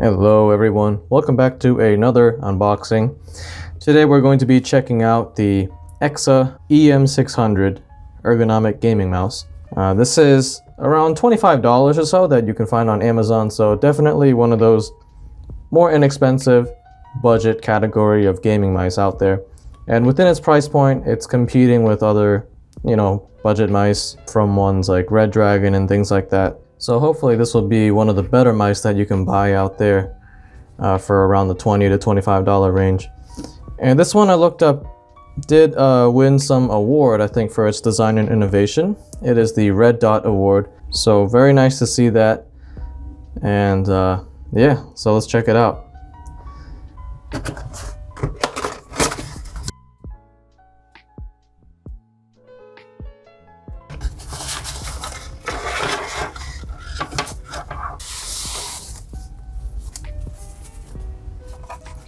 Hello everyone, welcome back to another unboxing. Today we're going to be checking out the EKSA EM600 ergonomic gaming mouse. This is around $25 or so that you can find on Amazon, so definitely one of those more inexpensive budget category of gaming mice out there. And within its price point, it's competing with other, budget mice from ones like Red Dragon and things like that. So hopefully this will be one of the better mice that you can buy out there for around the $20 to $25 range. And this one I looked up did win some award, I think, for its design and innovation. It is the Red Dot Award. So very nice to see that. And yeah, so let's check it out.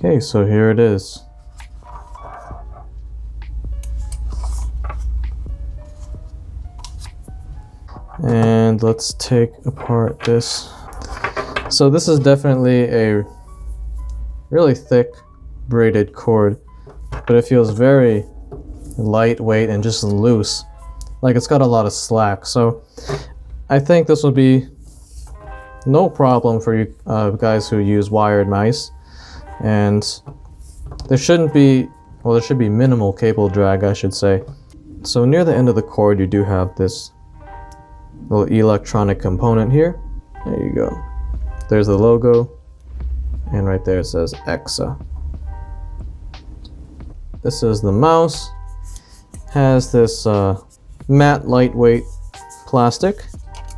Okay, so here it is. And let's take apart this. So this is definitely a really thick braided cord, but it feels very lightweight and just loose. Like it's got a lot of slack. So I think this will be no problem for you guys who use wired mice. And there should be minimal cable drag, I should say. So near the end of the cord, you do have this little electronic component here. There you go. There's the logo, and right there it says EKSA. This is the mouse. Has this matte lightweight plastic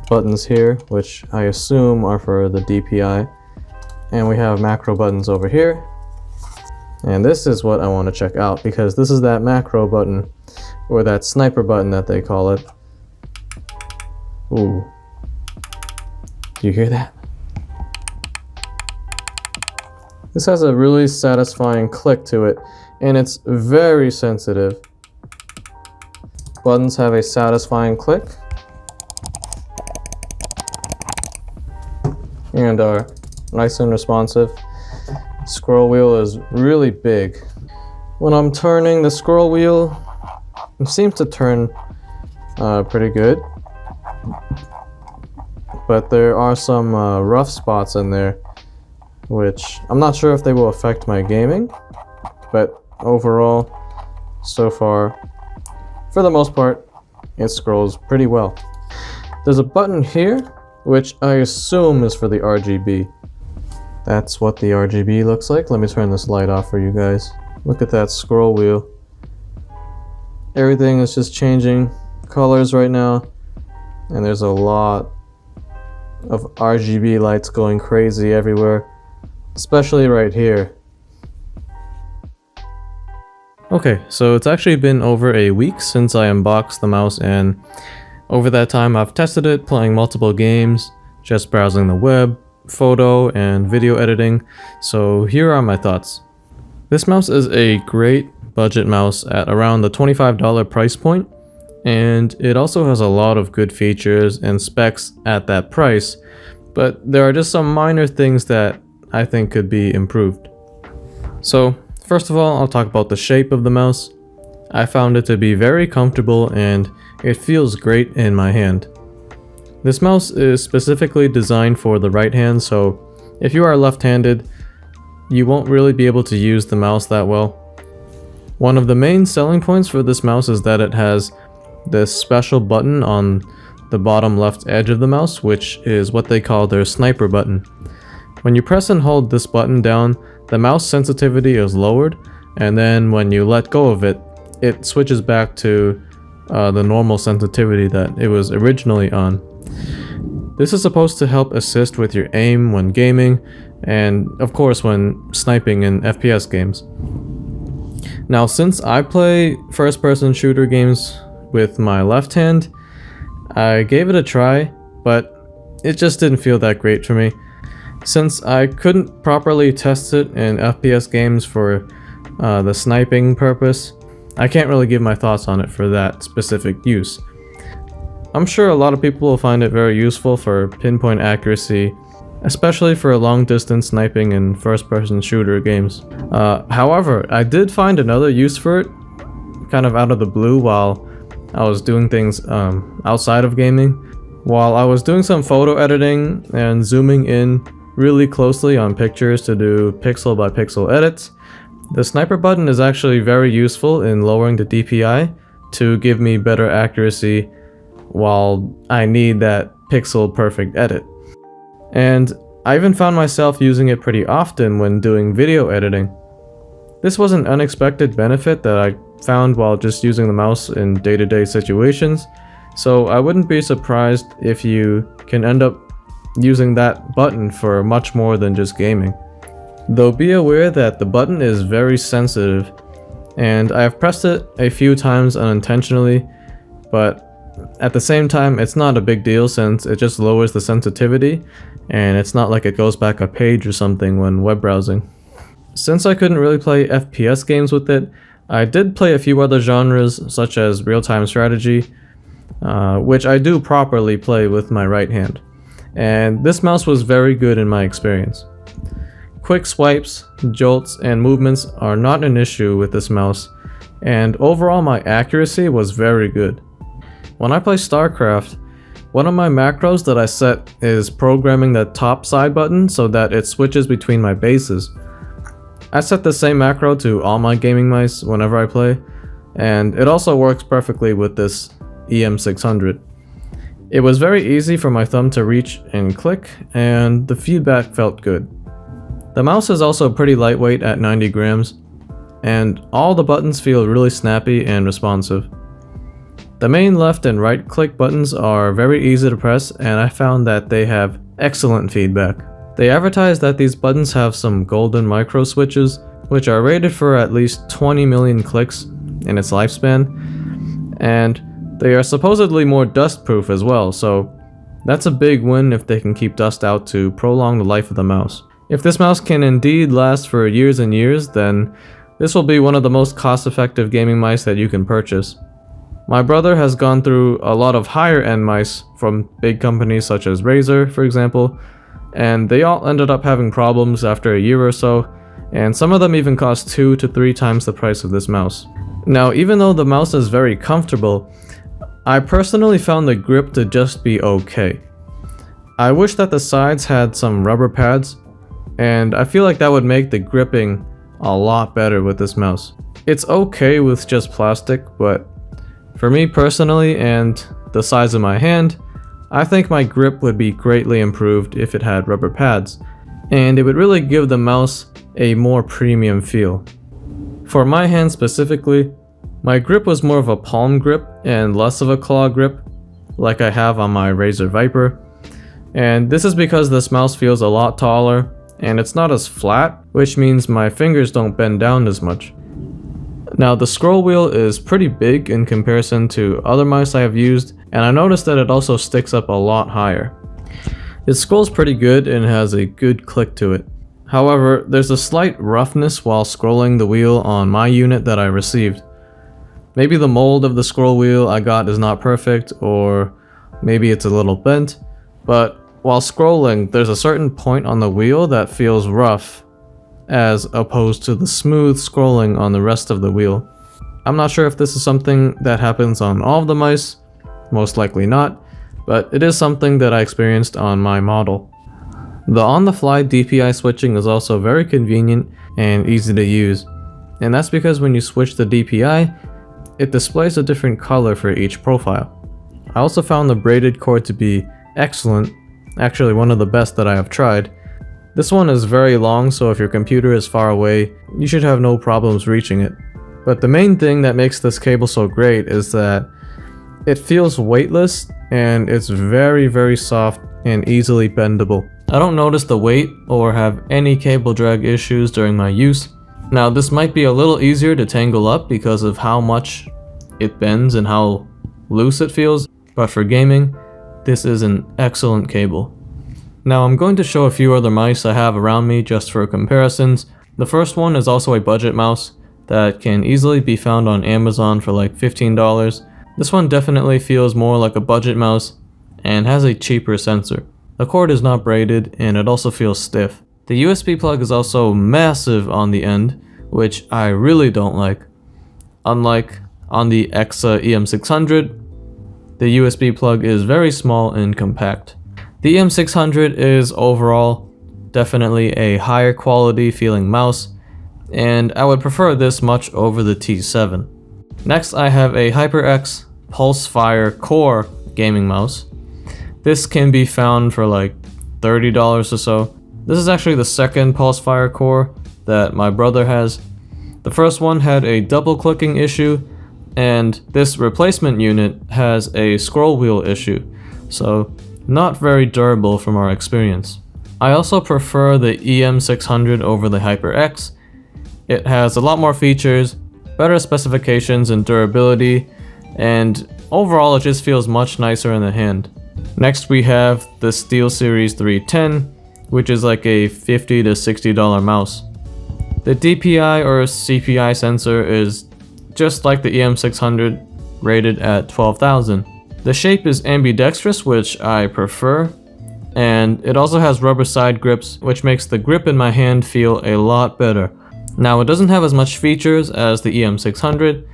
buttons here, which I assume are for the DPI. And we have macro buttons over here. And this is what I want to check out, because this is that macro button, or that sniper button that they call it. Ooh. Do you hear that? This has a really satisfying click to it, and it's very sensitive. Buttons have a satisfying click. And are nice and responsive. Scroll wheel is really big. When I'm turning the scroll wheel, it seems to turn pretty good. But there are some rough spots in there, which I'm not sure if they will affect my gaming. But overall, so far, for the most part, it scrolls pretty well. There's a button here, which I assume is for the RGB. That's what the RGB looks like. Let me turn this light off for you guys. Look at that scroll wheel. Everything is just changing colors right now. And there's a lot of RGB lights going crazy everywhere, especially right here. Okay, so it's actually been over a week since I unboxed the mouse, and over that time I've tested it playing multiple games, just browsing the web, photo and video editing. So here are my thoughts. This mouse is a great budget mouse at around the $25 price point, and it also has a lot of good features and specs at that price, but there are just some minor things that I think could be improved. So first of all, I'll talk about the shape of the mouse. I found it to be very comfortable and it feels great in my hand. This mouse is specifically designed for the right hand, so if you are left-handed, you won't really be able to use the mouse that well. One of the main selling points for this mouse is that it has this special button on the bottom left edge of the mouse, which is what they call their sniper button. When you press and hold this button down, the mouse sensitivity is lowered, and then when you let go of it, it switches back to the normal sensitivity that it was originally on. This is supposed to help assist with your aim when gaming, and of course when sniping in FPS games. Now, since I play first-person shooter games with my left hand, I gave it a try, but it just didn't feel that great for me. Since I couldn't properly test it in FPS games for the sniping purpose, I can't really give my thoughts on it for that specific use. I'm sure a lot of people will find it very useful for pinpoint accuracy especially for long distance sniping and first person shooter games. However, I did find another use for it, kind of out of the blue while I was doing things outside of gaming. While I was doing some photo editing and zooming in really closely on pictures to do pixel by pixel edits, the sniper button is actually very useful in lowering the DPI to give me better accuracy while I need that pixel perfect edit. And I even found myself using it pretty often when doing video editing. This was an unexpected benefit that I found while just using the mouse in day-to-day situations, so I wouldn't be surprised if you can end up using that button for much more than just gaming. Though be aware that the button is very sensitive, and I have pressed it a few times unintentionally, but at the same time it's not a big deal since it just lowers the sensitivity, and it's not like it goes back a page or something when web browsing. Since I couldn't really play FPS games with it, I did play a few other genres such as real-time strategy, which I do properly play with my right hand. And this mouse was very good in my experience. Quick swipes, jolts, and movements are not an issue with this mouse, and overall my accuracy was very good. When I play StarCraft, one of my macros that I set is programming the top side button so that it switches between my bases. I set the same macro to all my gaming mice whenever I play, and it also works perfectly with this EM600. It was very easy for my thumb to reach and click, and the feedback felt good. The mouse is also pretty lightweight at 90 grams, and all the buttons feel really snappy and responsive. The main left and right click buttons are very easy to press, and I found that they have excellent feedback. They advertise that these buttons have some golden micro switches, which are rated for at least 20 million clicks in its lifespan, and they are supposedly more dust proof as well, so that's a big win if they can keep dust out to prolong the life of the mouse. If this mouse can indeed last for years and years, then this will be one of the most cost-effective gaming mice that you can purchase. My brother has gone through a lot of higher-end mice from big companies such as Razer, for example, and they all ended up having problems after a year or so, and some of them even cost 2 to 3 times the price of this mouse. Now, even though the mouse is very comfortable, I personally found the grip to just be okay. I wish that the sides had some rubber pads, and I feel like that would make the gripping a lot better with this mouse. It's okay with just plastic, but for me personally and the size of my hand, I think my grip would be greatly improved if it had rubber pads, and it would really give the mouse a more premium feel. For my hand specifically, my grip was more of a palm grip and less of a claw grip, like I have on my Razer Viper. And this is because this mouse feels a lot taller, and it's not as flat, which means my fingers don't bend down as much. Now the scroll wheel is pretty big in comparison to other mice I have used, and I noticed that it also sticks up a lot higher. It scrolls pretty good and has a good click to it. However, there's a slight roughness while scrolling the wheel on my unit that I received. Maybe the mold of the scroll wheel I got is not perfect, or maybe it's a little bent, but while scrolling, there's a certain point on the wheel that feels rough, as opposed to the smooth scrolling on the rest of the wheel. I'm not sure if this is something that happens on all of the mice, most likely not, but it is something that I experienced on my model. The on-the-fly DPI switching is also very convenient and easy to use, and that's because when you switch the DPI, it displays a different color for each profile. I also found the braided cord to be excellent, actually one of the best that I have tried. This one is very long, so if your computer is far away, you should have no problems reaching it. But the main thing that makes this cable so great is that it feels weightless and it's very soft and easily bendable. I don't notice the weight or have any cable drag issues during my use. Now this might be a little easier to tangle up because of how much it bends and how loose it feels, but for gaming, this is an excellent cable. Now I'm going to show a few other mice I have around me just for comparisons. The first one is also a budget mouse that can easily be found on Amazon for like $15. This one definitely feels more like a budget mouse and has a cheaper sensor. The cord is not braided and it also feels stiff. The USB plug is also massive on the end, which I really don't like. Unlike on the EKSA EM600, the USB plug is very small and compact. The EM600 is overall definitely a higher quality feeling mouse, and I would prefer this much over the T7. Next, I have a HyperX Pulsefire Core gaming mouse. This can be found for like $30 or so. This is actually the second Pulsefire Core that my brother has. The first one had a double clicking issue, and this replacement unit has a scroll wheel issue, so not very durable from our experience. I also prefer the EM600 over the HyperX. It has a lot more features, better specifications and durability, and overall it just feels much nicer in the hand. Next we have the SteelSeries 310, which is like a $50 to $60 mouse. The DPI or CPI sensor is just like the EM600, rated at 12,000. The shape is ambidextrous, which I prefer, and it also has rubber side grips, which makes the grip in my hand feel a lot better. Now, it doesn't have as much features as the EM600,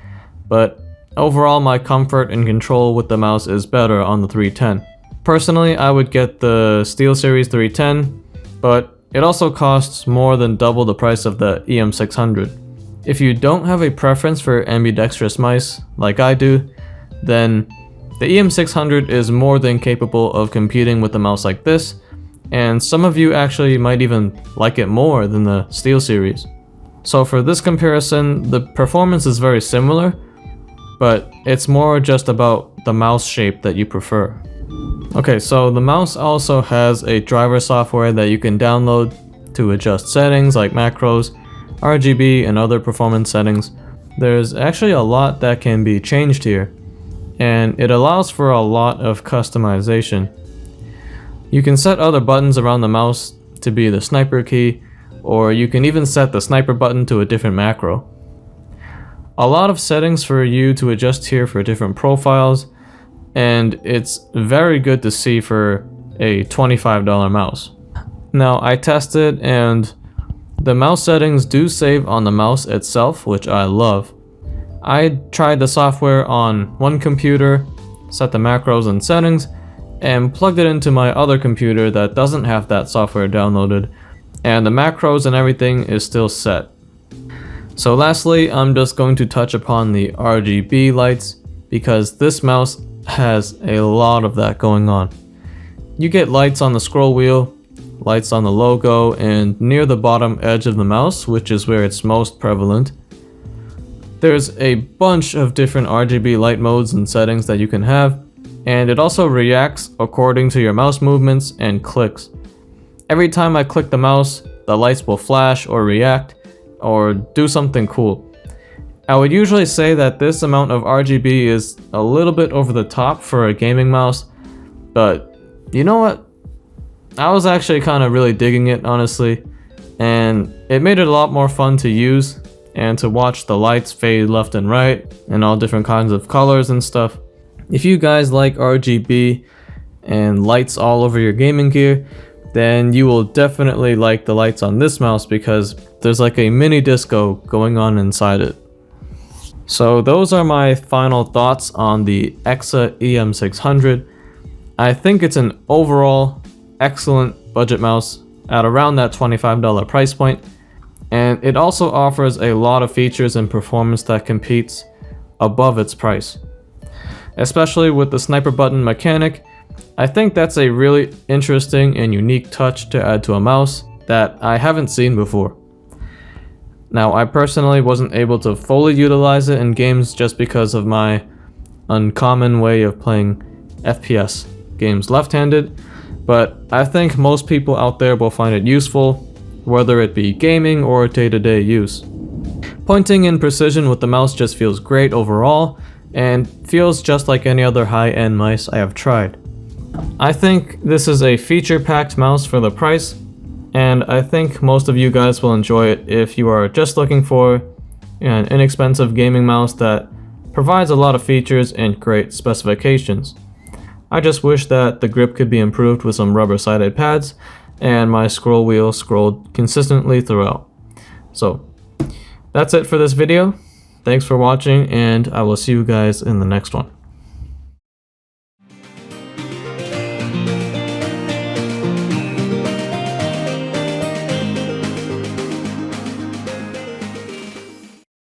but overall my comfort and control with the mouse is better on the 310. Personally, I would get the SteelSeries 310, but it also costs more than double the price of the EM600. If you don't have a preference for ambidextrous mice, like I do, then the EM600 is more than capable of competing with a mouse like this, and some of you actually might even like it more than the SteelSeries. So for this comparison, the performance is very similar, but it's more just about the mouse shape that you prefer. Okay, so the mouse also has a driver software that you can download to adjust settings like macros, RGB, and other performance settings. There's actually a lot that can be changed here, and it allows for a lot of customization. You can set other buttons around the mouse to be the sniper key, or you can even set the sniper button to a different macro. A lot of settings for you to adjust here for different profiles, and it's very good to see for a $25 mouse. Now, I tested, and the mouse settings do save on the mouse itself, which I love. I tried the software on one computer, set the macros and settings, and plugged it into my other computer that doesn't have that software downloaded, and the macros and everything is still set. So lastly, I'm just going to touch upon the RGB lights, because this mouse has a lot of that going on. You get lights on the scroll wheel, lights on the logo, and near the bottom edge of the mouse, which is where it's most prevalent. There's a bunch of different RGB light modes and settings that you can have, and it also reacts according to your mouse movements and clicks. Every time I click the mouse, the lights will flash or react or do something cool. I would usually say that this amount of RGB is a little bit over the top for a gaming mouse, but you know what? I was actually kind of really digging it, honestly, and it made it a lot more fun to use and to watch the lights fade left and right and all different kinds of colors and stuff. If you guys like RGB and lights all over your gaming gear, then you will definitely like the lights on this mouse, because there's like a mini disco going on inside it. So those are my final thoughts on the EKSA EM600. I think it's an overall excellent budget mouse at around that $25 price point, and it also offers a lot of features and performance that competes above its price. Especially with the sniper button mechanic, I think that's a really interesting and unique touch to add to a mouse that I haven't seen before. Now, I personally wasn't able to fully utilize it in games just because of my uncommon way of playing FPS games left-handed, but I think most people out there will find it useful, whether it be gaming or day-to-day use. Pointing and precision with the mouse just feels great overall, and feels just like any other high-end mice I have tried. I think this is a feature-packed mouse for the price, and I think most of you guys will enjoy it if you are just looking for an inexpensive gaming mouse that provides a lot of features and great specifications. I just wish that the grip could be improved with some rubber-sided pads, and my scroll wheel scrolled consistently throughout. So that's it for this video. Thanks for watching, and I will see you guys in the next one.